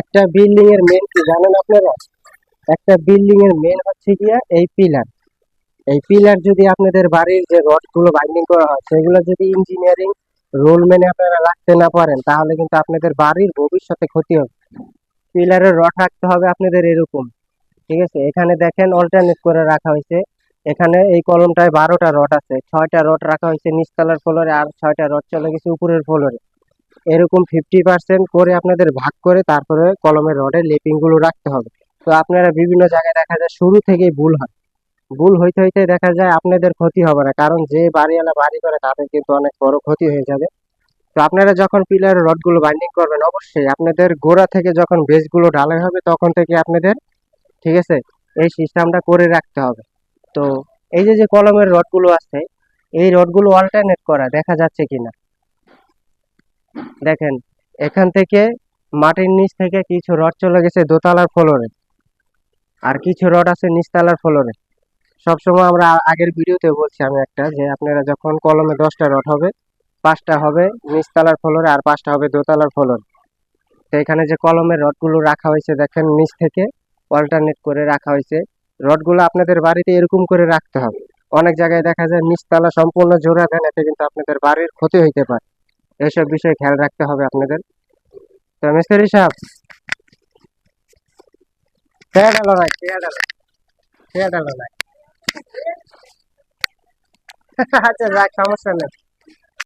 একটা বিল্ডিং এর মেন কি জানেন আপনারা? একটা বিল্ডিং এর মেন হচ্ছে গিয়া এই পিলার। এই পিলার যদি আপনাদের বাড়ির যে রড গুলো বাইন্ডিং করা হয় সেগুলো যদি ইঞ্জিনিয়ারিং রুল মেনে আপনারা রাখতে না পারেন তাহলে কিন্তু আপনাদের বাড়ির ভবিষ্যতে ক্ষতি হবে। পিলারের রড রাখতে হবে আপনাদের এরকম, ঠিক আছে? এখানে দেখেন অল্টারনেট করে রাখা হয়েছে। এখানে এই কলমটায় 12টা রড আছে, 6টা রড রাখা হয়েছে নিচতলার ফ্লোরে আর 6টা রড চলে গেছে উপরের ফ্লোরে। এরকম 50% করে আপনাদের ভাগ করে তারপরে কলমের রডের লেপিং গুলো রাখতে হবে। তো আপনারা বিভিন্ন জায়গায় দেখা যায় শুরু থেকেই ভুল হয়। ভুল হইতে হইতে দেখা যায় আপনাদের ক্ষতি হবে না, কারণ যে বাড়িওয়ালা বাড়ি করে তাদের কিন্তু অনেক বড় ক্ষতি হয়ে যাবে। তো আপনারা যখন পিলারের রড গুলো বাইন্ডিং করবেন অবশ্যই আপনাদের গোড়া থেকে যখন বেস গুলো ঢালাই হবে তখন থেকে আপনাদের, ঠিক আছে, এই সিস্টেমটা করে রাখতে হবে। তো এই যে যে কলমের রড গুলো আছে এই রড গুলো অল্টারনেট করা দেখা যাচ্ছে কিনা দেখেন। এখান থেকে মাটির নিচ থেকে কিছু রড চলে গেছে দোতলার ফ্লোরে, আর কিছু রড আছে নিচতলার ফ্লোরে। সবসময় আমরা আগের ভিডিওতে বলছি আমি একটা, যে আপনারা যখন কলমে 10টা রড হবে 5টা হবে নিচতলার ফ্লোরে আর 5টা হবে দোতলার ফ্লোরে। তো এখানে যে কলমের রডগুলো রাখা হয়েছে দেখেন নিচ থেকে অল্টারনেট করে রাখা হয়েছে। রডগুলো আপনাদের বাড়িতে এরকম করে রাখতে হবে। অনেক জায়গায় দেখা যায় নিচতলা সম্পূর্ণ জোড়া দেন, এতে কিন্তু আপনাদের বাড়ির ক্ষতি হইতে পারে। এইসব বিষয়ে খেয়াল রাখতে হবে আপনাদের। তো মিস্ত্রি সাহেব, খেয়ে গেল না, খেয়ে গেল, খেয়ে গেল না। আচ্ছা যাক, সমস্যা নেই।